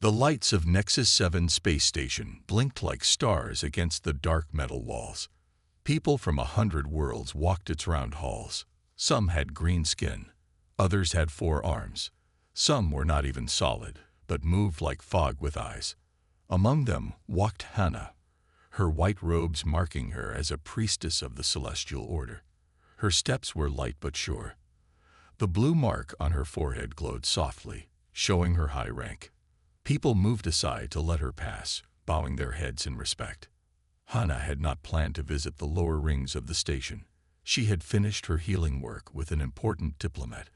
The lights of Nexus 7 space station blinked like stars against the dark metal walls. People from 100 worlds walked its round halls. Some had green skin, others had 4 arms. Some were not even solid, but moved like fog with eyes. Among them walked Hannah, her white robes marking her as a priestess of the celestial order. Her steps were light but sure. The blue mark on her forehead glowed softly, showing her high rank. People moved aside to let her pass, bowing their heads in respect. Hannah had not planned to visit the lower rings of the station. She had finished her healing work with an important diplomat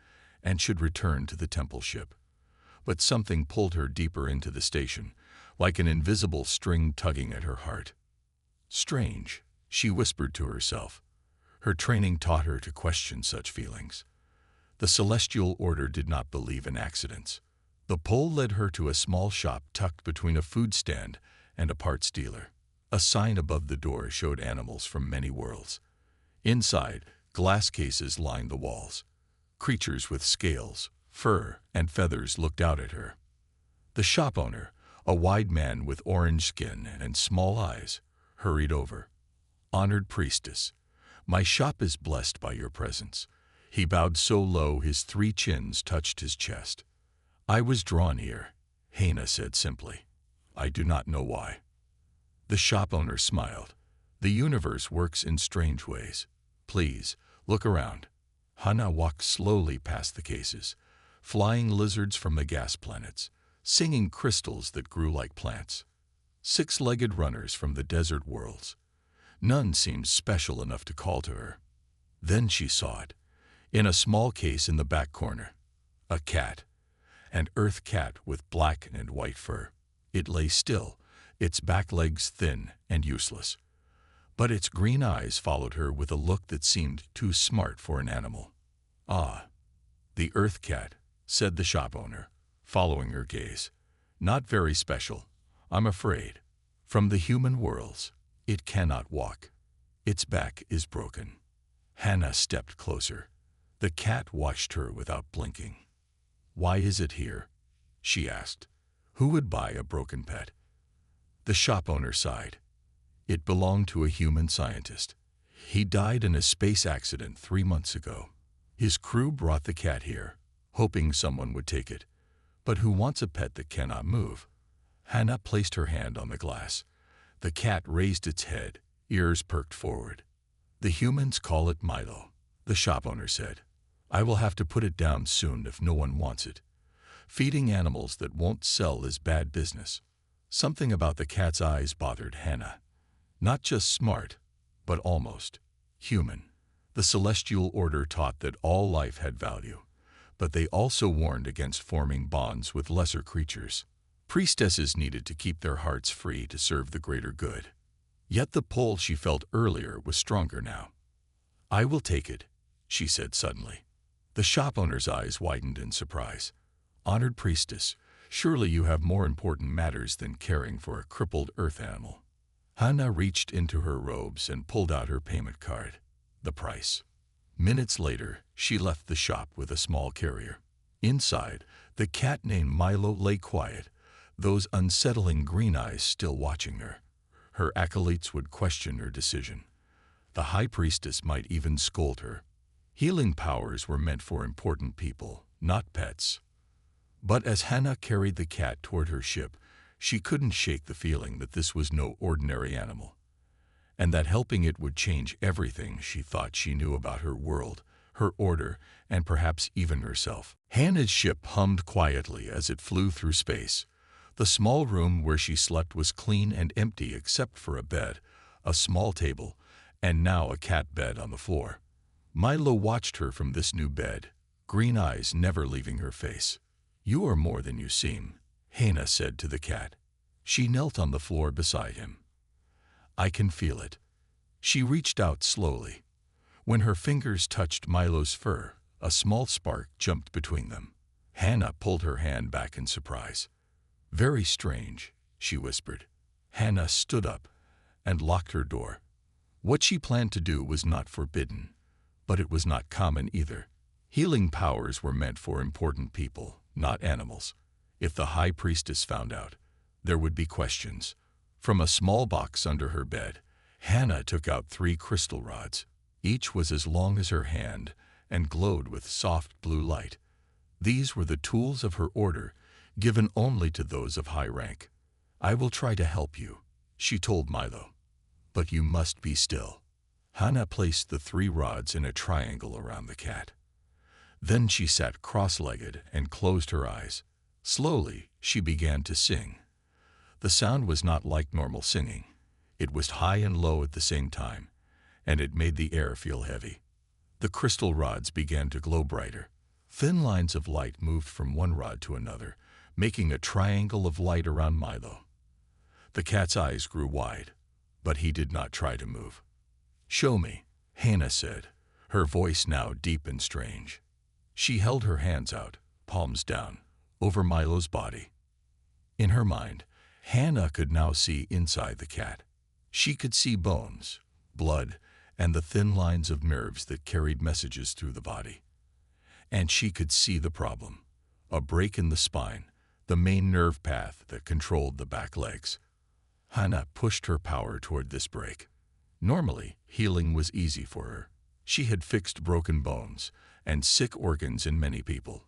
and should return to the temple ship. But something pulled her deeper into the station, like an invisible string tugging at her heart. Strange, she whispered to herself. Her training taught her to question such feelings. The celestial order did not believe in accidents. The pole led her to a small shop tucked between a food stand and a parts dealer. A sign above the door showed animals from many worlds. Inside, glass cases lined the walls. Creatures with scales, fur, and feathers looked out at her. The shop owner, a wide man with orange skin and small eyes, hurried over. "Honored priestess, my shop is blessed by your presence." He bowed so low his 3 chins touched his chest. "I was drawn here," Hannah said simply. "I do not know why." The shop owner smiled. "The universe works in strange ways. Please, look around." Hannah walked slowly past the cases, flying lizards from the gas planets, singing crystals that grew like plants. 6-legged runners from the desert worlds. None seemed special enough to call to her. Then she saw it. In a small case in the back corner, a cat, an earth cat with black and white fur. It lay still, its back legs thin and useless. But its green eyes followed her with a look that seemed too smart for an animal. "Ah, the earth cat," said the shop owner, following her gaze. "Not very special, I'm afraid. From the human worlds, it cannot walk. Its back is broken." Hannah stepped closer. The cat watched her without blinking. "Why is it here?" she asked. "Who would buy a broken pet?" The shop owner sighed. "It belonged to a human scientist. He died in a space accident 3 months ago. His crew brought the cat here, hoping someone would take it. But who wants a pet that cannot move?" Hannah placed her hand on the glass. The cat raised its head, ears perked forward. "The humans call it Milo," the shop owner said. "I will have to put it down soon if no one wants it. Feeding animals that won't sell is bad business." Something about the cat's eyes bothered Hannah. Not just smart, but almost human. The celestial order taught that all life had value, but they also warned against forming bonds with lesser creatures. Priestesses needed to keep their hearts free to serve the greater good. Yet the pull she felt earlier was stronger now. "I will take it," she said suddenly. The shop owner's eyes widened in surprise. "Honored priestess, surely you have more important matters than caring for a crippled earth animal." Hannah reached into her robes and pulled out her payment card. The price. Minutes later, she left the shop with a small carrier. Inside, the cat named Milo lay quiet, those unsettling green eyes still watching her. Her acolytes would question her decision. The high priestess might even scold her. Healing powers were meant for important people, not pets. But as Hannah carried the cat toward her ship, she couldn't shake the feeling that this was no ordinary animal, and that helping it would change everything she thought she knew about her world, her order, and perhaps even herself. Hannah's ship hummed quietly as it flew through space. The small room where she slept was clean and empty except for a bed, a small table, and now a cat bed on the floor. Milo watched her from this new bed, green eyes never leaving her face. "You are more than you seem," Hannah said to the cat. She knelt on the floor beside him. "I can feel it." She reached out slowly. When her fingers touched Milo's fur, a small spark jumped between them. Hannah pulled her hand back in surprise. "Very strange," she whispered. Hannah stood up and locked her door. What she planned to do was not forbidden, but it was not common either. Healing powers were meant for important people, not animals. If the High Priestess found out, there would be questions. From a small box under her bed, Hannah took out 3 crystal rods. Each was as long as her hand and glowed with soft blue light. These were the tools of her order, given only to those of high rank. "I will try to help you," she told Milo. "But you must be still." Hannah placed the 3 rods in a triangle around the cat. Then she sat cross-legged and closed her eyes. Slowly, she began to sing. The sound was not like normal singing. It was high and low at the same time, and it made the air feel heavy. The crystal rods began to glow brighter. Thin lines of light moved from one rod to another, making a triangle of light around Milo. The cat's eyes grew wide, but he did not try to move. "Show me," Hannah said, her voice now deep and strange. She held her hands out, palms down, over Milo's body. In her mind, Hannah could now see inside the cat. She could see bones, blood, and the thin lines of nerves that carried messages through the body. And she could see the problem: a break in the spine, the main nerve path that controlled the back legs. Hannah pushed her power toward this break. Normally, healing was easy for her. She had fixed broken bones and sick organs in many people.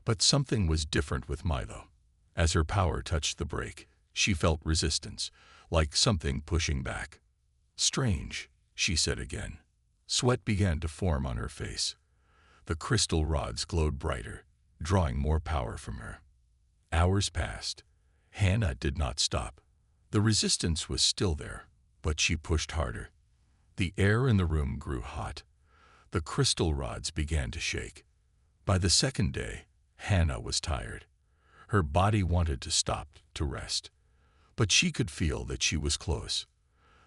But something was different with Milo. As her power touched the break, she felt resistance, like something pushing back. "Strange," she said again. Sweat began to form on her face. The crystal rods glowed brighter, drawing more power from her. Hours passed. Hannah did not stop. The resistance was still there, but she pushed harder. The air in the room grew hot. The crystal rods began to shake. By the second day, Hannah was tired. Her body wanted to stop, to rest. But she could feel that she was close.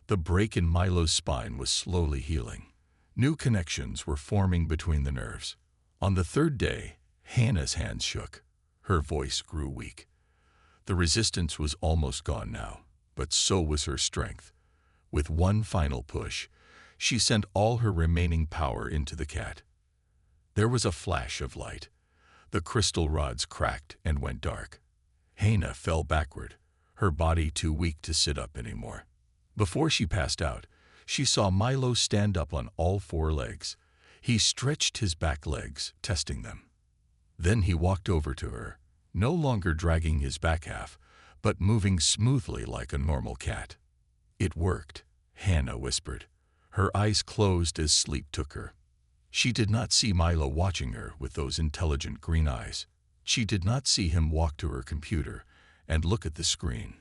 The break in Milo's spine was slowly healing. New connections were forming between the nerves. On the 3rd day, Hannah's hands shook. Her voice grew weak. The resistance was almost gone now, but so was her strength. With one final push, she sent all her remaining power into the cat. There was a flash of light. The crystal rods cracked and went dark. Hannah fell backward, her body too weak to sit up anymore. Before she passed out, she saw Milo stand up on all 4 legs. He stretched his back legs, testing them. Then he walked over to her, no longer dragging his back half, but moving smoothly like a normal cat. "It worked," Hannah whispered. Her eyes closed as sleep took her. She did not see Milo watching her with those intelligent green eyes. She did not see him walk to her computer and look at the screen,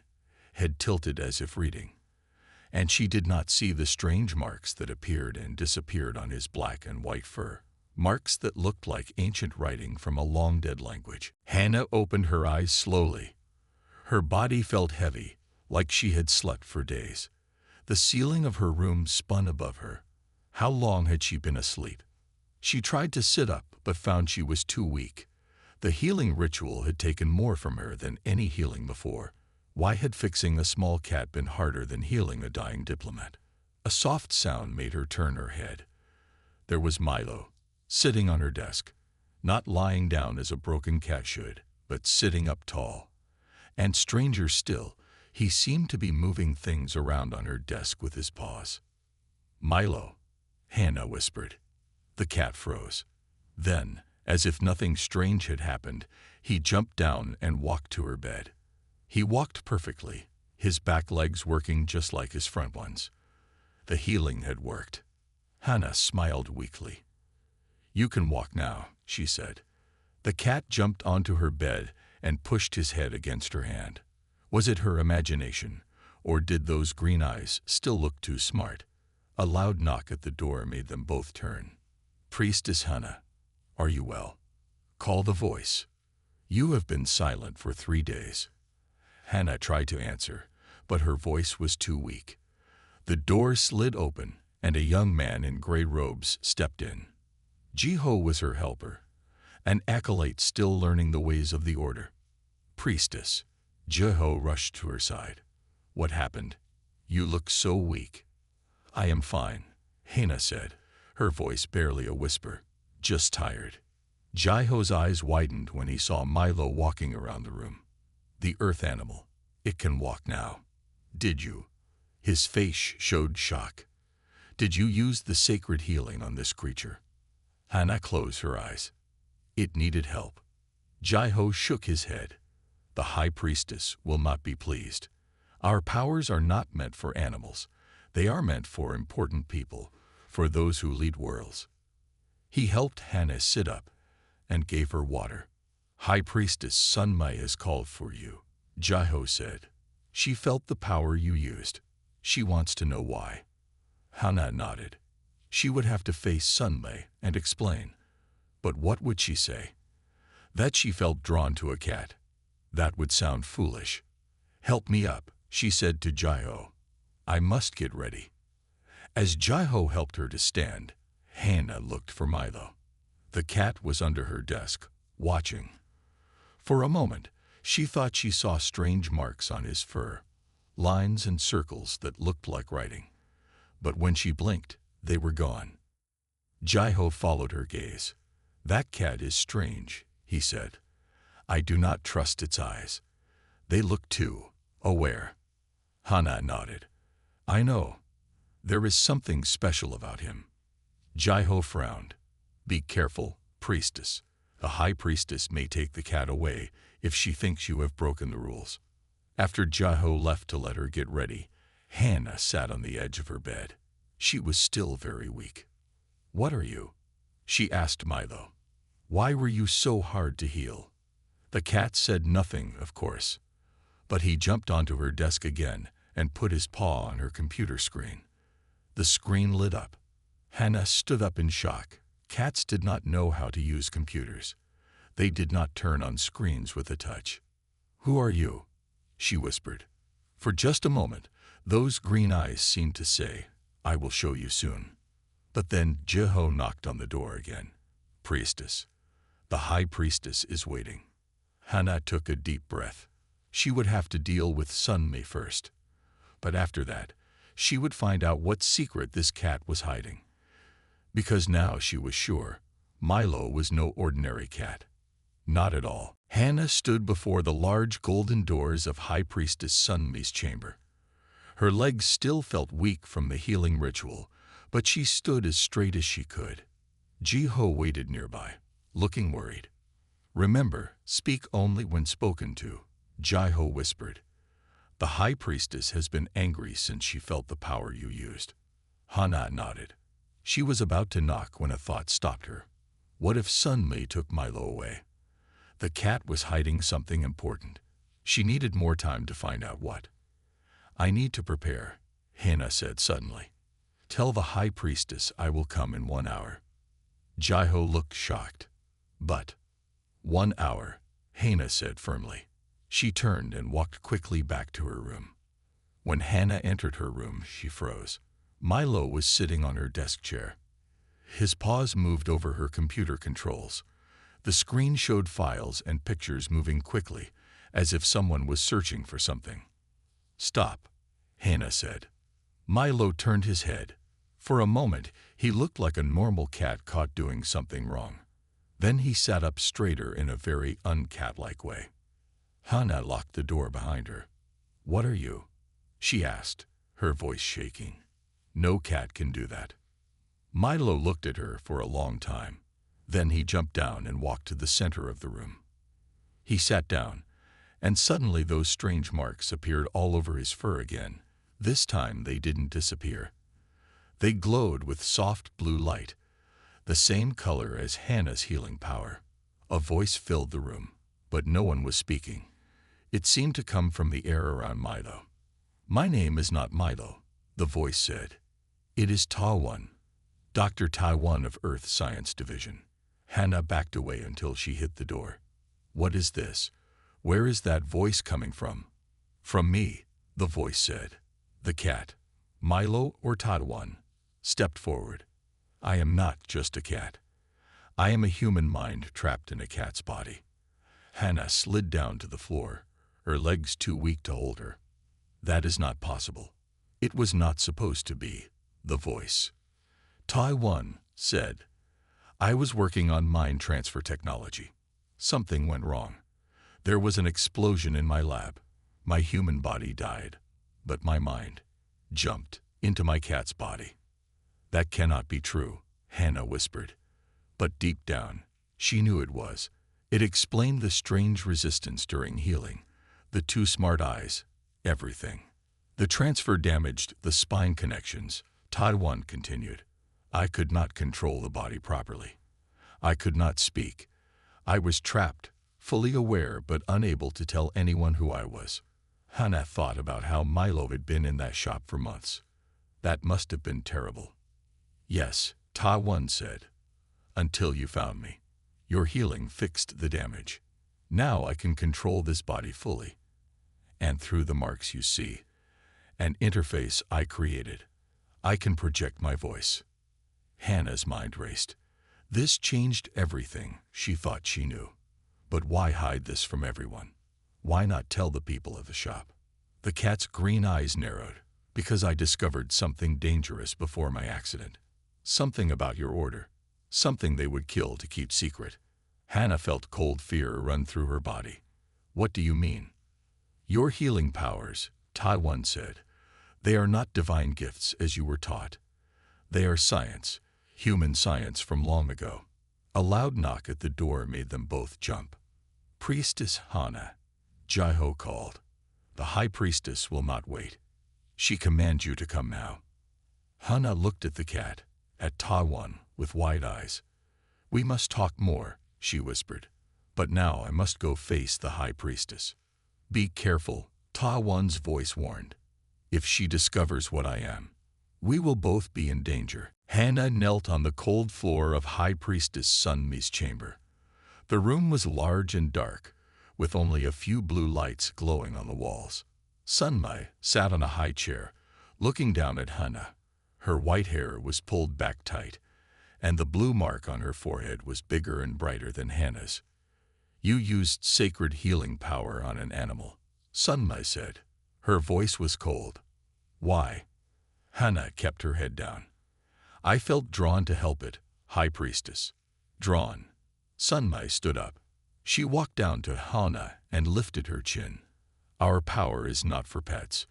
head tilted as if reading. And she did not see the strange marks that appeared and disappeared on his black and white fur. Marks that looked like ancient writing from a long-dead language. Hannah opened her eyes slowly. Her body felt heavy, like she had slept for days. The ceiling of her room spun above her. How long had she been asleep? She tried to sit up, but found she was too weak. The healing ritual had taken more from her than any healing before. Why had fixing a small cat been harder than healing a dying diplomat? A soft sound made her turn her head. There was Milo, sitting on her desk, not lying down as a broken cat should, but sitting up tall. And stranger still, he seemed to be moving things around on her desk with his paws. "Milo," Hannah whispered. The cat froze. Then, as if nothing strange had happened, he jumped down and walked to her bed. He walked perfectly, his back legs working just like his front ones. The healing had worked. Hannah smiled weakly. "You can walk now," she said. The cat jumped onto her bed and pushed his head against her hand. Was it her imagination, or did those green eyes still look too smart? A loud knock at the door made them both turn. "Priestess Hannah, are you well? Call the voice. You have been silent for 3 days." Hannah tried to answer, but her voice was too weak. The door slid open, and a young man in gray robes stepped in. Jiho was her helper, an acolyte still learning the ways of the order. "Priestess." Jiho rushed to her side. "What happened? You look so weak." "I am fine," Hannah said, her voice barely a whisper. "Just tired." Jaiho's eyes widened when he saw Milo walking around the room. The earth animal. It can walk now. Did you? His face showed shock. Did you use the sacred healing on this creature? Hana closed her eyes. It needed help. Jaiho shook his head. The High Priestess will not be pleased. Our powers are not meant for animals. They are meant for important people, for those who lead worlds. He helped Hana sit up and gave her water. High Priestess Sunmai has called for you, Jaiho said. She felt the power you used. She wants to know why. Hana nodded. She would have to face Sunmai and explain. But what would she say? That she felt drawn to a cat. That would sound foolish. Help me up, she said to Jaiho. I must get ready. As Jaiho helped her to stand, Hana looked for Milo. The cat was under her desk, watching. For a moment, she thought she saw strange marks on his fur, lines and circles that looked like writing. But when she blinked, they were gone. Jaiho followed her gaze. That cat is strange, he said. I do not trust its eyes. They look too aware. Hana nodded. I know. There is something special about him. Jaiho frowned. Be careful, priestess. The High Priestess may take the cat away if she thinks you have broken the rules. After Jaiho left to let her get ready, Hana sat on the edge of her bed. She was still very weak. What are you? She asked Milo. Why were you so hard to heal? The cat said nothing, of course. But he jumped onto her desk again and put his paw on her computer screen. The screen lit up. Hana stood up in shock. Cats did not know how to use computers. They did not turn on screens with a touch. Who are you? She whispered. For just a moment, those green eyes seemed to say, I will show you soon. But then Jaiho knocked on the door again. Priestess. The High Priestess is waiting. Hana took a deep breath. She would have to deal with Sunmai first. But after that, she would find out what secret this cat was hiding. Because now she was sure, Milo was no ordinary cat. Not at all. Hana stood before the large golden doors of High Priestess Sunmai's chamber. Her legs still felt weak from the healing ritual, but she stood as straight as she could. Jaiho waited nearby, looking worried. Remember, speak only when spoken to, Jaiho whispered. The High Priestess has been angry since she felt the power you used. Hana nodded. She was about to knock when a thought stopped her. What if Sunmai took Milo away? The cat was hiding something important. She needed more time to find out what. I need to prepare, Hana said suddenly. Tell the High Priestess I will come in 1 hour. Jaiho looked shocked. But 1 hour, Hana said firmly. She turned and walked quickly back to her room. When Hana entered her room, she froze. Milo was sitting on her desk chair. His paws moved over her computer controls. The screen showed files and pictures moving quickly, as if someone was searching for something. Stop, Hana said. Milo turned his head. For a moment, he looked like a normal cat caught doing something wrong. Then he sat up straighter in a very uncat-like way. Hana locked the door behind her. What are you? She asked, her voice shaking. No cat can do that. Milo looked at her for a long time. Then he jumped down and walked to the center of the room. He sat down, and suddenly those strange marks appeared all over his fur again. This time they didn't disappear. They glowed with soft blue light, the same color as Hana's healing power. A voice filled the room, but no one was speaking. It seemed to come from the air around Milo. My name is not Milo, the voice said. It is Tawan, Dr. Taiwan of Earth Science Division. Hana backed away until she hit the door. What is this? Where is that voice coming from? From me, the voice said. The cat, Milo or Taiwan, stepped forward. I am not just a cat. I am a human mind trapped in a cat's body. Hana slid down to the floor, her legs too weak to hold her. That is not possible. It was not supposed to be, the voice. Taiwan said, I was working on mind transfer technology. Something went wrong. There was an explosion in my lab. My human body died, but my mind jumped into my cat's body. That cannot be true, Hannah whispered. But deep down, she knew it was. It explained the strange resistance during healing, the two smart eyes, everything. The transfer damaged the spine connections, Taiwan continued. I could not control the body properly. I could not speak. I was trapped, fully aware but unable to tell anyone who I was. Hannah thought about how Milo had been in that shop for months. That must have been terrible. Yes, Taiwan said. Until you found me. Your healing fixed the damage. Now I can control this body fully. And through the marks you see, an interface I created, I can project my voice. Hannah's mind raced. This changed everything she thought she knew. But why hide this from everyone? Why not tell the people of the shop? The cat's green eyes narrowed. Because I discovered something dangerous before my accident. Something about your order. Something they would kill to keep secret. Hannah felt cold fear run through her body. What do you mean? Your healing powers, Taiwan said. They are not divine gifts as you were taught. They are science, human science from long ago. A loud knock at the door made them both jump. Priestess Hannah, Jaiho called. The High Priestess will not wait. She commands you to come now. Hannah looked at the cat, at Taiwan, with wide eyes. We must talk more, she whispered. But now I must go face the High Priestess. Be careful, Taiwan's voice warned. If she discovers what I am, we will both be in danger. Hannah knelt on the cold floor of High Priestess Sunmi's chamber. The room was large and dark, with only a few blue lights glowing on the walls. Sunmi sat on a high chair, looking down at Hannah. Her white hair was pulled back tight, and the blue mark on her forehead was bigger and brighter than Hannah's. You used sacred healing power on an animal, Sunmi said. Her voice was cold. Why? Hannah kept her head down. I felt drawn to help it, High Priestess. Drawn. Sunmi stood up. She walked down to Hannah and lifted her chin. Our power is not for pets.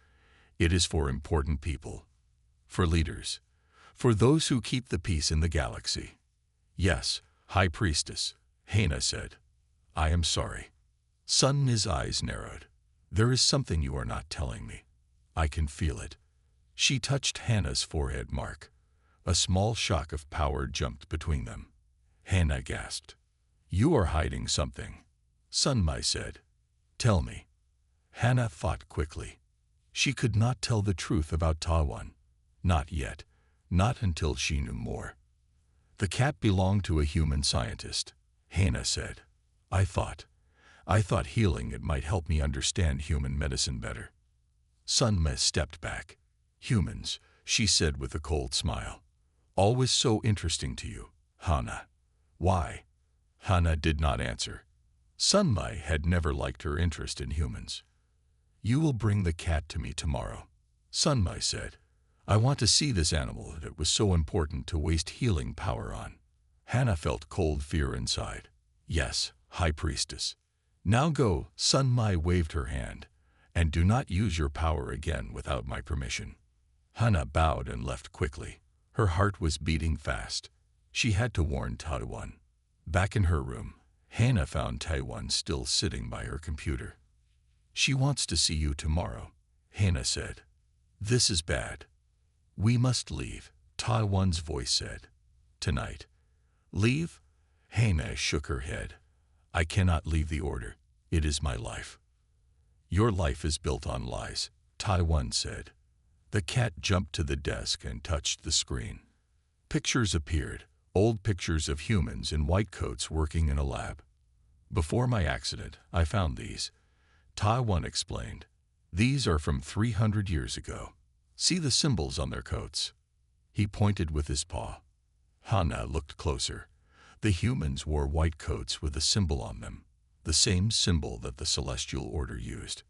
It is for important people. For leaders. For those who keep the peace in the galaxy. Yes, High Priestess, Hannah said. I am sorry. Sunmi's eyes narrowed. There is something you are not telling me. I can feel it. She touched Hannah's forehead mark. A small shock of power jumped between them. Hannah gasped. You are hiding something, Sunmi said. Tell me. Hannah thought quickly. She could not tell the truth about Taiwan. Not yet. Not until she knew more. The cat belonged to a human scientist, Hannah said. I thought healing it might help me understand human medicine better. Sunmi stepped back. Humans, she said with a cold smile. Always so interesting to you, Hannah. Why? Hannah did not answer. Sunmi had never liked her interest in humans. You will bring the cat to me tomorrow, Sunmi said. I want to see this animal that was so important to waste healing power on. Hannah felt cold fear inside. Yes, High Priestess. Now go, Sunmi waved her hand, and do not use your power again without my permission. Hannah bowed and left quickly. Her heart was beating fast. She had to warn Taiwan. Back in her room, Hannah found Taiwan still sitting by her computer. She wants to see you tomorrow, Hannah said. This is bad. We must leave, Taiwan's voice said. Tonight. Leave? Hannah shook her head. I cannot leave the order. It is my life. Your life is built on lies, Taiwan said. The cat jumped to the desk and touched the screen. Pictures appeared, old pictures of humans in white coats working in a lab. Before my accident, I found these. Taiwan explained. These are from 300 years ago. See the symbols on their coats. He pointed with his paw. Hannah looked closer. The humans wore white coats with a symbol on them, the same symbol that the Celestial Order used.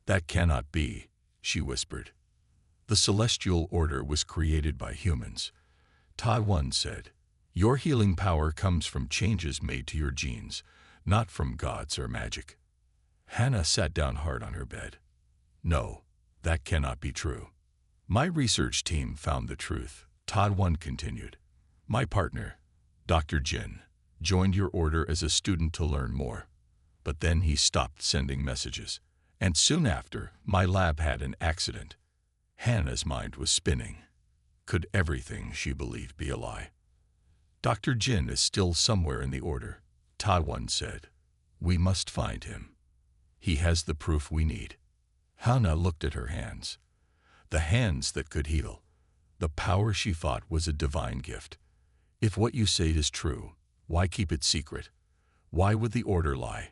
That cannot be, she whispered. The Celestial Order was created by humans. Taiwan said, Your healing power comes from changes made to your genes, not from gods or magic. Hannah sat down hard on her bed. No, that cannot be true. My research team found the truth, Todd One continued. My partner, Dr. Jin, joined your order as a student to learn more. But then he stopped sending messages. And soon after, my lab had an accident. Hannah's mind was spinning. Could everything she believed be a lie? Dr. Jin is still somewhere in the order, Todd One said. We must find him. He has the proof we need. Hannah looked at her hands. The hands that could heal. The power she thought was a divine gift. If what you say is true, why keep it secret? Why would the order lie?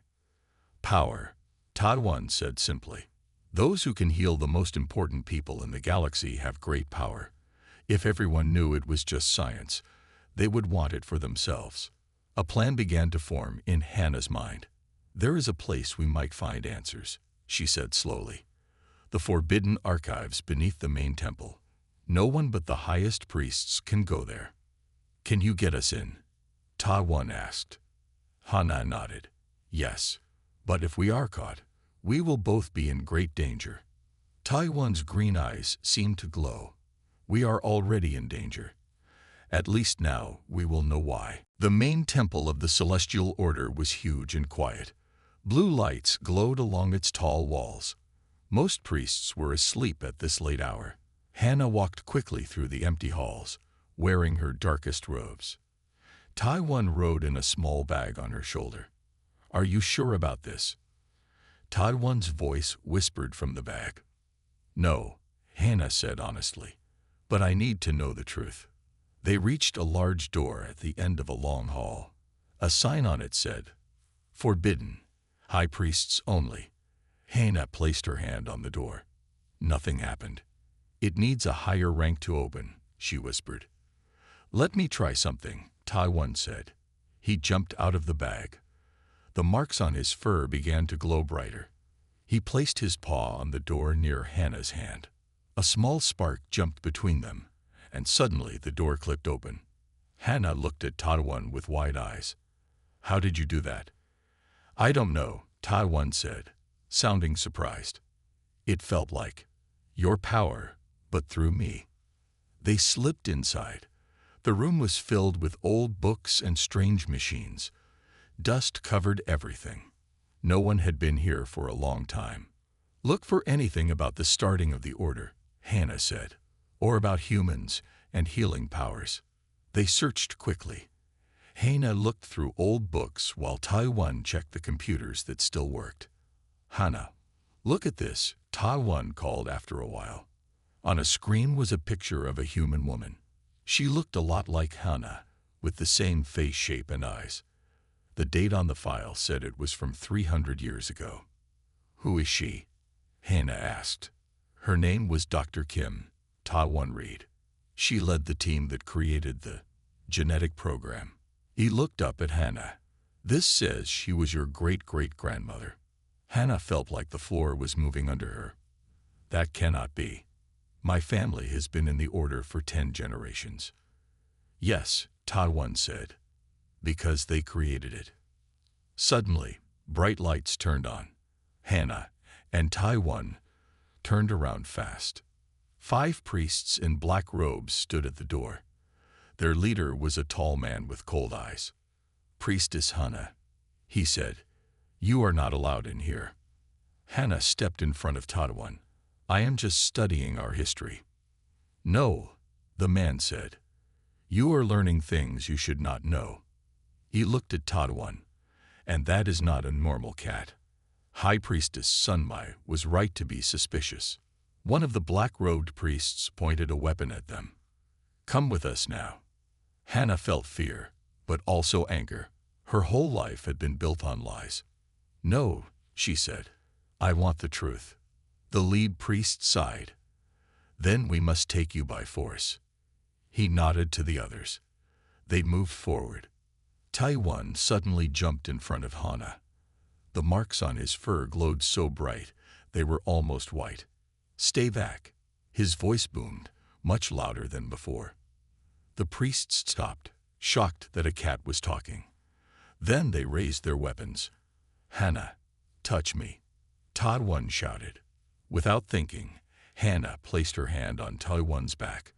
Power, Todd One said simply. Those who can heal the most important people in the galaxy have great power. If everyone knew it was just science, they would want it for themselves. A plan began to form in Hannah's mind. There is a place we might find answers, she said slowly. The forbidden archives beneath the main temple. No one but the highest priests can go there. Can you get us in? Todd One asked. Hannah nodded. Yes, but if we are caught, we will both be in great danger. Tai One's green eyes seemed to glow. We are already in danger. At least now we will know why. The main temple of the Celestial Order was huge and quiet. Blue lights glowed along its tall walls. Most priests were asleep at this late hour. Hannah walked quickly through the empty halls, wearing her darkest robes. Tai One rode in a small bag on her shoulder. Are you sure about this? Todd One's voice whispered from the bag. No, Hannah said honestly, but I need to know the truth. They reached a large door at the end of a long hall. A sign on it said, Forbidden, High Priests only. Hannah placed her hand on the door. Nothing happened. It needs a higher rank to open, she whispered. Let me try something, Tai One said. He jumped out of the bag. The marks on his fur began to glow brighter. He placed his paw on the door near Hannah's hand. A small spark jumped between them, and suddenly the door clicked open. Hannah looked at Tai One with wide eyes. How did you do that? I don't know, Tai One said, sounding surprised. It felt like your power, but through me. They slipped inside. The room was filled with old books and strange machines. Dust covered everything. No one had been here for a long time. Look for anything about the starting of the order, Hannah said, or about humans and healing powers. They searched quickly. Hannah looked through old books while Tai One checked the computers that still worked. Hannah, look at this, Tai One called after a while. On a screen was a picture of a human woman. She looked a lot like Hannah, with the same face shape and eyes. The date on the file said it was from 300 years ago. Who is she? Hannah asked. Her name was Dr. Kim, Tai One read. She led the team that created the genetic program. He looked up at Hannah. This says she was your great-great-grandmother. Hannah felt like the floor was moving under her. That cannot be. My family has been in the order for 10 generations. Yes, Tai One said, because they created it. Suddenly, bright lights turned on. Hannah and Tai One turned around fast. 5 priests in black robes stood at the door. Their leader was a tall man with cold eyes. Priestess Hannah, he said, you are not allowed in here. Hannah stepped in front of Tai One. I am just studying our history. No, the man said. You are learning things you should not know. He looked at Tai One. And that is not a normal cat. High Priestess Sunmai was right to be suspicious. One of the black-robed priests pointed a weapon at them. Come with us now. Hannah felt fear, but also anger. Her whole life had been built on lies. No, she said. I want the truth. The lead priest sighed. Then we must take you by force. He nodded to the others. They moved forward. Tai One suddenly jumped in front of Hannah. The marks on his fur glowed so bright they were almost white. Stay back. His voice boomed, much louder than before. The priest stopped, shocked that a cat was talking. Then they raised their weapons. "Hannah, touch me," Tai-1 shouted. Without thinking, Hannah placed her hand on Tai-1's back.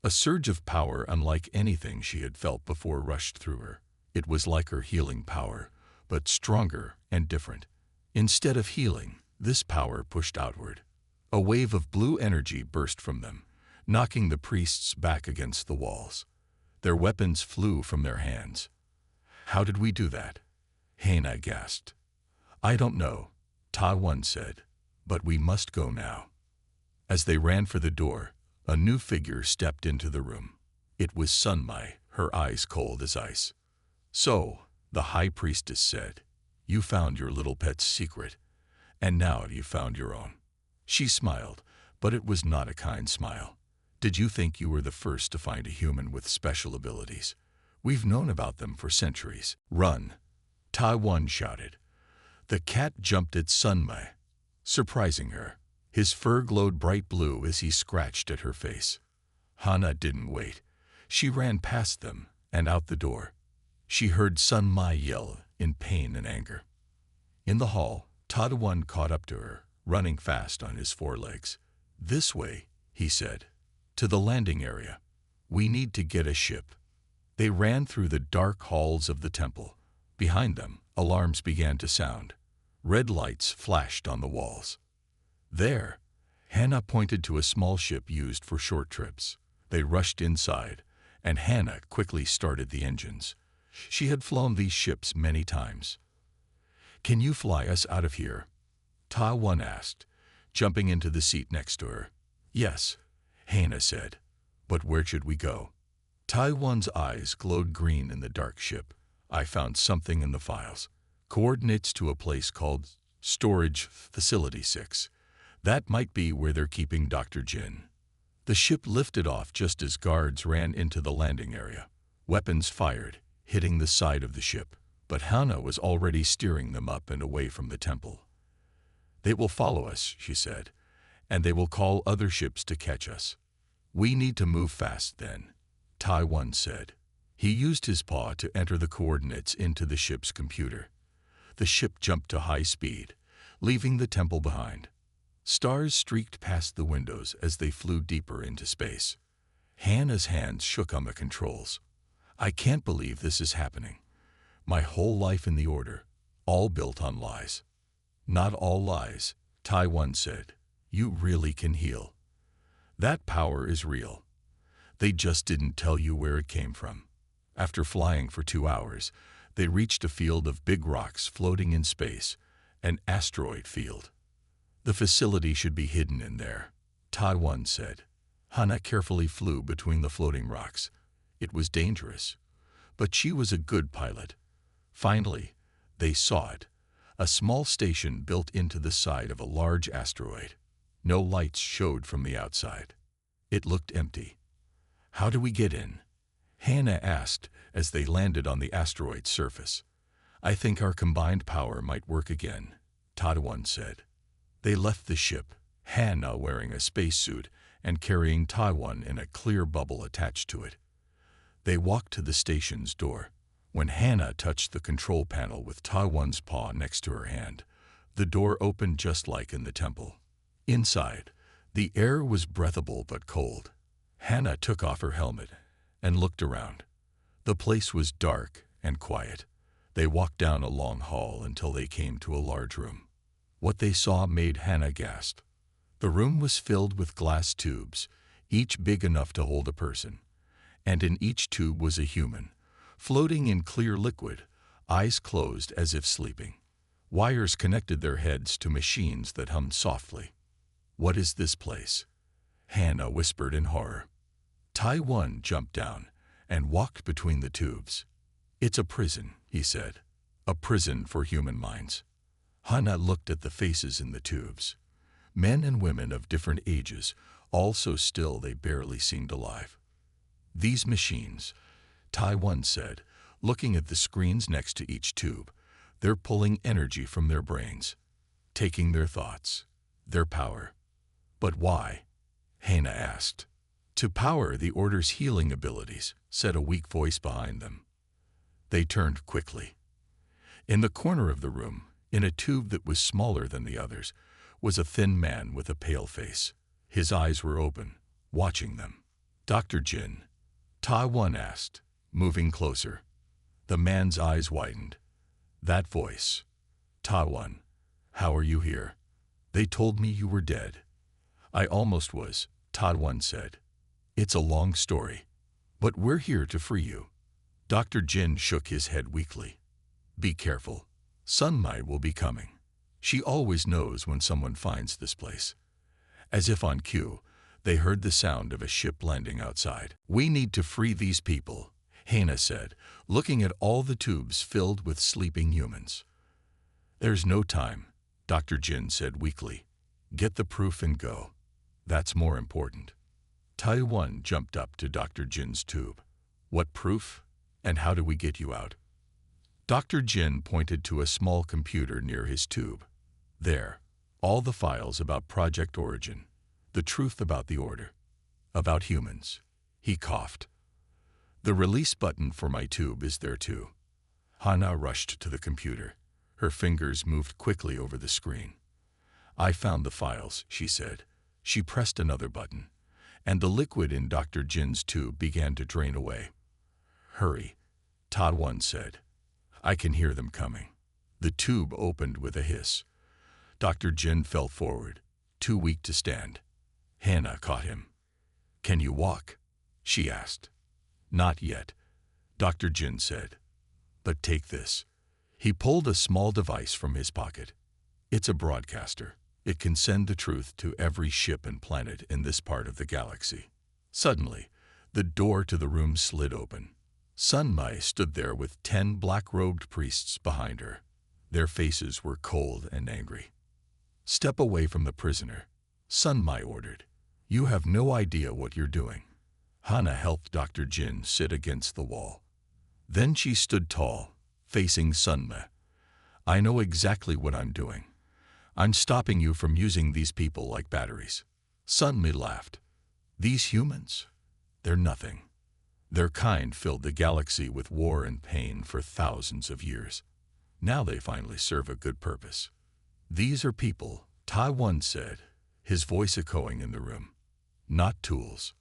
A surge of power unlike anything she had felt before rushed through her. It was like her healing power, but stronger and different. Instead of healing, this power pushed outward. A wave of blue energy burst from them, knocking the priests back against the walls. Their weapons flew from their hands. "How did we do that?" Hannah gasped. "I don't know," Tai-1 said, "but we must go now." As they ran for the door, a new figure stepped into the room. It was Sunmai, her eyes cold as ice. "So," the High Priestess said, "you found your little pet's secret, and now you found your own." She smiled, but it was not a kind smile. "Did you think you were the first to find a human with special abilities? We've known about them for centuries." "Run!" Tai-1 shouted. The cat jumped at Sunmai, surprising her. His fur glowed bright blue as he scratched at her face. Hannah didn't wait. She ran past them and out the door. She heard Sunmai yell in pain and anger. In the hall, Tai-1 caught up to her, running fast on his forelegs. "This way," he said. "To the landing area. We need to get a ship." They ran through the dark halls of the temple. Behind them, alarms began to sound. Red lights flashed on the walls. "There!" Hannah pointed to a small ship used for short trips. They rushed inside, and Hannah quickly started the engines. She had flown these ships many times. "Can you fly us out of here?" Tai-1 asked, jumping into the seat next to her. "Yes," Hannah said. "But where should we go?" Tai-1's eyes glowed green in the dark ship. "I found something in the files. Coordinates to a place called Storage Facility 6. That might be where they're keeping Dr. Jin." The ship lifted off just as guards ran into the landing area. Weapons fired, hitting the side of the ship, but Hannah was already steering them up and away from the temple. "They will follow us," she said, "and they will call other ships to catch us." "We need to move fast then," Tai-1 said. He used his paw to enter the coordinates into the ship's computer. The ship jumped to high speed, leaving the temple behind. Stars streaked past the windows as they flew deeper into space. Hannah's hands shook on the controls. "I can't believe this is happening. My whole life in the Order, all built on lies." "Not all lies," Tai-1 said. "You really can heal. That power is real. They just didn't tell you where it came from." After flying for 2 hours, they reached a field of big rocks floating in space, an asteroid field. "The facility should be hidden in there," Tai-1 said. Hannah carefully flew between the floating rocks. It was dangerous, but she was a good pilot. Finally, they saw it, a small station built into the side of a large asteroid. No lights showed from the outside. It looked empty. "How do we get in?" Hannah asked as they landed on the asteroid's surface. "I think our combined power might work again," Tai-1 said. They left the ship, Hannah wearing a spacesuit and carrying Tai-1 in a clear bubble attached to it. They walked to the station's door. When Hannah touched the control panel with Tai-1's paw next to her hand, the door opened just like in the temple. Inside, the air was breathable but cold. Hannah took off her helmet and looked around. The place was dark and quiet. They walked down a long hall until they came to a large room. What they saw made Hannah gasp. The room was filled with glass tubes, each big enough to hold a person, and in each tube was a human, floating in clear liquid, eyes closed as if sleeping. Wires connected their heads to machines that hummed softly. "What is this place?" Hannah whispered in horror. Tai-1 jumped down and walked between the tubes. "It's a prison," he said. "A prison for human minds." Hannah looked at the faces in the tubes. Men and women of different ages, all so still they barely seemed alive. "These machines," Tai-1 said, looking at the screens next to each tube, "they're pulling energy from their brains, taking their thoughts, their power." "But why?" Hannah asked. "To power the Order's healing abilities," said a weak voice behind them. They turned quickly. In the corner of the room, in a tube that was smaller than the others, was a thin man with a pale face. His eyes were open, watching them. "Dr. Jin?" Tai-1 asked, moving closer. The man's eyes widened. That voice. "Tai-1, how are you here? They told me you were dead." "I almost was," Tai-1 said. "It's a long story, but we're here to free you." Dr. Jin shook his head weakly. "Be careful. Sun Mai will be coming. She always knows when someone finds this place." As if on cue, they heard the sound of a ship landing outside. "We need to free these people," Hannah said, looking at all the tubes filled with sleeping humans. "There's no time," Dr. Jin said weakly. "Get the proof and go. That's more important." Tai-1 jumped up to Dr. Jin's tube. "What proof? And how do we get you out?" Dr. Jin pointed to a small computer near his tube. "There, all the files about Project Origin, the truth about the Order, about humans." He coughed. "The release button for my tube is there too." Hannah rushed to the computer. Her fingers moved quickly over the screen. "I found the files," she said. She pressed another button, and the liquid in Dr. Jin's tube began to drain away. "Hurry," Tai-1 said. "I can hear them coming." The tube opened with a hiss. Dr. Jin fell forward, too weak to stand. Hannah caught him. "Can you walk?" she asked. "Not yet," Dr. Jin said. "But take this." He pulled a small device from his pocket. "It's a broadcaster. It can send the truth to every ship and planet in this part of the galaxy." Suddenly, the door to the room slid open. Sun Mai stood there with 10 black-robed priests behind her. Their faces were cold and angry. "Step away from the prisoner," Sun Mai ordered. "You have no idea what you're doing." Hannah helped Dr. Jin sit against the wall. Then she stood tall, facing Sun Mai. "I know exactly what I'm doing. I'm stopping you from using these people like batteries." Sun Mai laughed. "These humans? They're nothing. Their kind filled the galaxy with war and pain for thousands of years. Now they finally serve a good purpose." "These are people," Tai-1 said, his voice echoing in the room. "Not tools."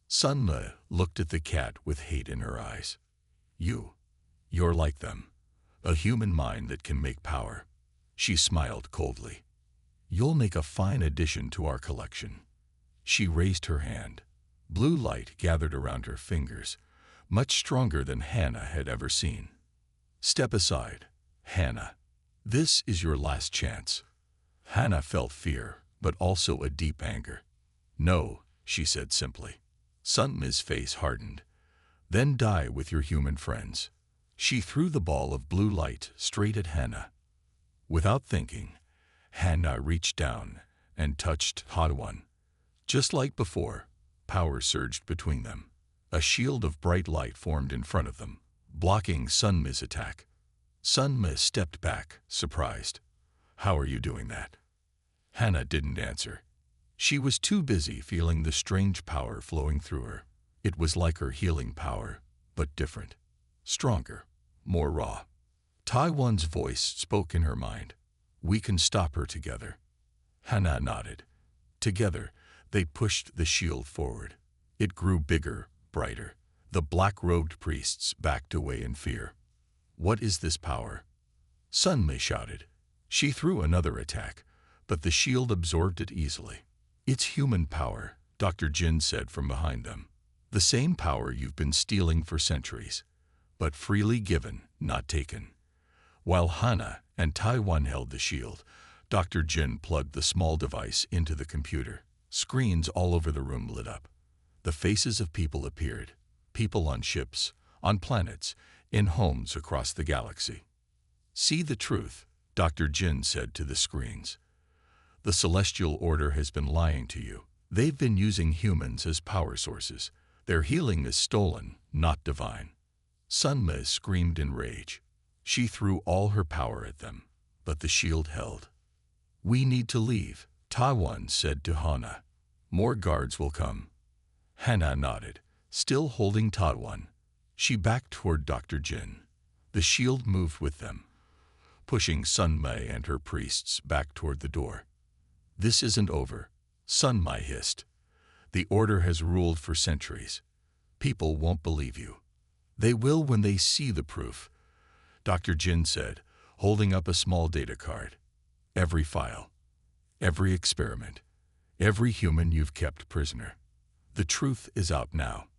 Sun Mai looked at the cat with hate in her eyes. You're like them. A human mind that can make power." She smiled coldly. "You'll make a fine addition to our collection." She raised her hand. Blue light gathered around her fingers, much stronger than Hannah had ever seen. "Step aside, Hannah. This is your last chance." Hannah felt fear, but also a deep anger. "No," she said simply. Sun Mai's face hardened. "Then die with your human friends." She threw the ball of blue light straight at Hannah. Without thinking, Hannah reached down and touched Tai-1. Just like before, power surged between them. A shield of bright light formed in front of them, blocking Sun Mai's attack. Sun Mai stepped back, surprised. "How are you doing that?" Hannah didn't answer. She was too busy feeling the strange power flowing through her. It was like her healing power, but different. Stronger, more raw. Tai-1's voice spoke in her mind. "We can stop her together." Hannah nodded. Together, they pushed the shield forward. It grew bigger, brighter. The black-robed priests backed away in fear. "What is this power?" Sun Mai shouted. She threw another attack, but the shield absorbed it easily. "It's human power," Dr. Jin said from behind them. "The same power you've been stealing for centuries, but freely given, not taken." While Hannah and Tai-1 held the shield, Dr. Jin plugged the small device into the computer. Screens all over the room lit up. The faces of people appeared. People on ships, on planets, in homes across the galaxy. "See the truth," Dr. Jin said to the screens. "The Celestial Order has been lying to you. They've been using humans as power sources. Their healing is stolen, not divine." Sun Mai screamed in rage. She threw all her power at them, but the shield held. "We need to leave," Tai-1 said to Hannah. "More guards will come." Hannah nodded, still holding Tadwan. She backed toward Dr. Jin. The shield moved with them, pushing Sun Mei and her priests back toward the door. "This isn't over," Sun Mei hissed. "The Order has ruled for centuries. People won't believe you." "They will when they see the proof," Dr. Jin said, holding up a small data card. "Every file, every experiment, every human you've kept prisoner. The truth is out now."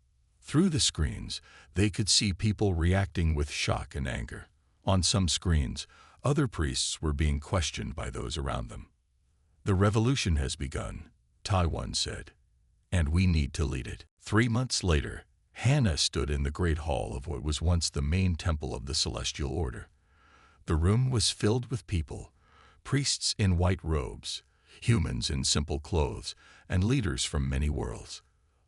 Through the screens, they could see people reacting with shock and anger. On some screens, other priests were being questioned by those around them. "The revolution has begun," Taiwan said, "and we need to lead it." 3 months later, Hannah stood in the great hall of what was once the main temple of the Celestial Order. The room was filled with people, priests in white robes, humans in simple clothes, and leaders from many worlds.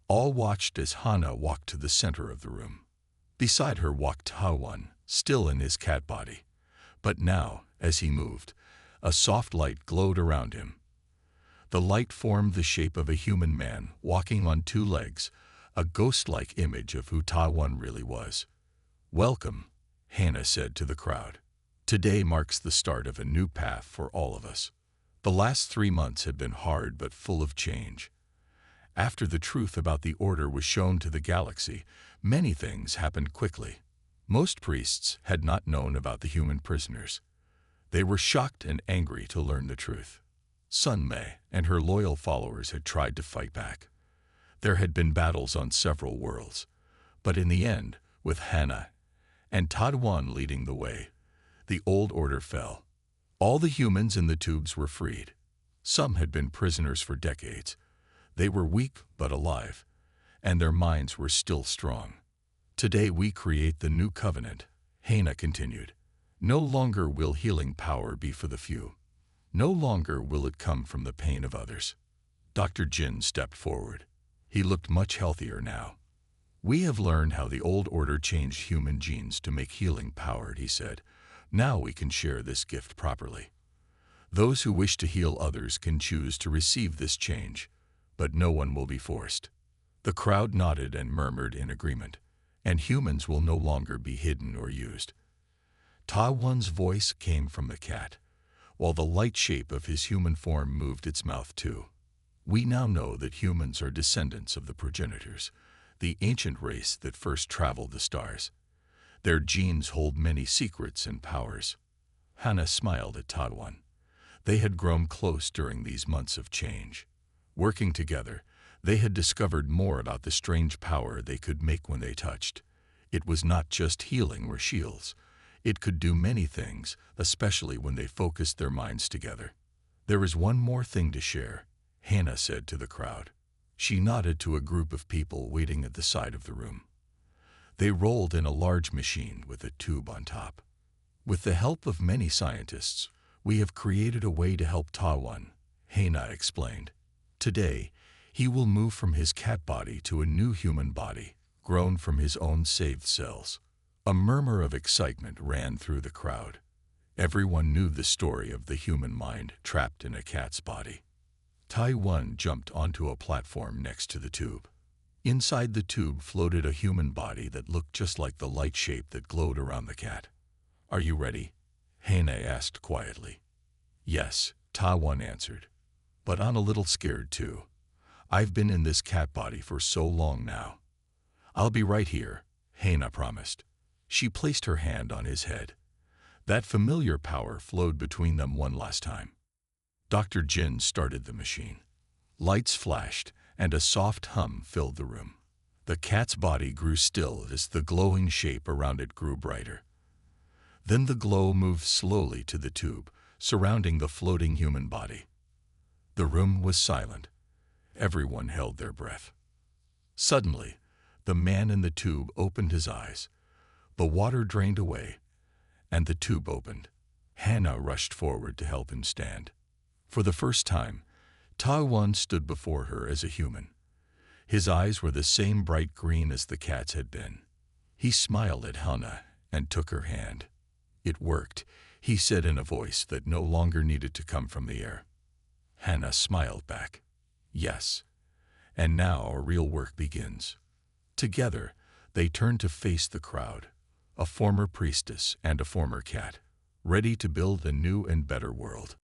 All watched as Hannah walked to the center of the room. Beside her walked Taiwan, still in his cat body. But now, as he moved, a soft light glowed around him. The light formed the shape of a human man walking on 2 legs, a ghost-like image of who Taiwan really was. "Welcome," Hannah said to the crowd. "Today marks the start of a new path for all of us." The last 3 months had been hard but full of change. After the truth about the Order was shown to the galaxy, many things happened quickly. Most priests had not known about the human prisoners. They were shocked and angry to learn the truth. Sun Mei and her loyal followers had tried to fight back. There had been battles on several worlds, but in the end, with Hannah and Tadwan leading the way, the old order fell. All the humans in the tubes were freed. Some had been prisoners for decades. They were weak but alive, and their minds were still strong. "Today we create the new covenant," Hannah continued. "No longer will healing power be for the few. No longer will it come from the pain of others." Dr. Jin stepped forward. He looked much healthier now. "We have learned how the old order changed human genes to make healing powered," he said. "Now we can share this gift properly. Those who wish to heal others can choose to receive this change, but no one will be forced." The crowd nodded and murmured in agreement, and humans will no longer be hidden or used. Taiwan's voice came from the cat, while the light shape of his human form moved its mouth too. "We now know that humans are descendants of the progenitors, the ancient race that first traveled the stars. Their genes hold many secrets and powers." Hannah smiled at Tadwan. They had grown close during these months of change. Working together, they had discovered more about the strange power they could make when they touched. It was not just healing or shields. It could do many things, especially when they focused their minds together. "There is one more thing to share," Hannah said to the crowd. She nodded to a group of people waiting at the side of the room. They rolled in a large machine with a tube on top. "With the help of many scientists, we have created a way to help Taiwan," Hannah explained. "Today, he will move from his cat body to a new human body, grown from his own saved cells." A murmur of excitement ran through the crowd. Everyone knew the story of the human mind trapped in a cat's body. Taiwan jumped onto a platform next to the tube. Inside the tube floated a human body that looked just like the light shape that glowed around the cat. "Are you ready?" Hannah asked quietly. "Yes," Taiwan answered, "but I'm a little scared too. I've been in this cat body for so long now." "I'll be right here," Hannah promised. She placed her hand on his head. That familiar power flowed between them one last time. Dr. Jin started the machine. Lights flashed, and a soft hum filled the room. The cat's body grew still as the glowing shape around it grew brighter. Then the glow moved slowly to the tube, surrounding the floating human body. The room was silent. Everyone held their breath. Suddenly, the man in the tube opened his eyes. The water drained away, and the tube opened. Hannah rushed forward to help him stand. For the first time, Taiwan stood before her as a human. His eyes were the same bright green as the cat's had been. He smiled at Hannah and took her hand. "It worked," he said in a voice that no longer needed to come from the air. Hannah smiled back. "Yes, And now our real work begins. Together, they turn to face the crowd, a former priestess and a former cat, ready to build a new and better world.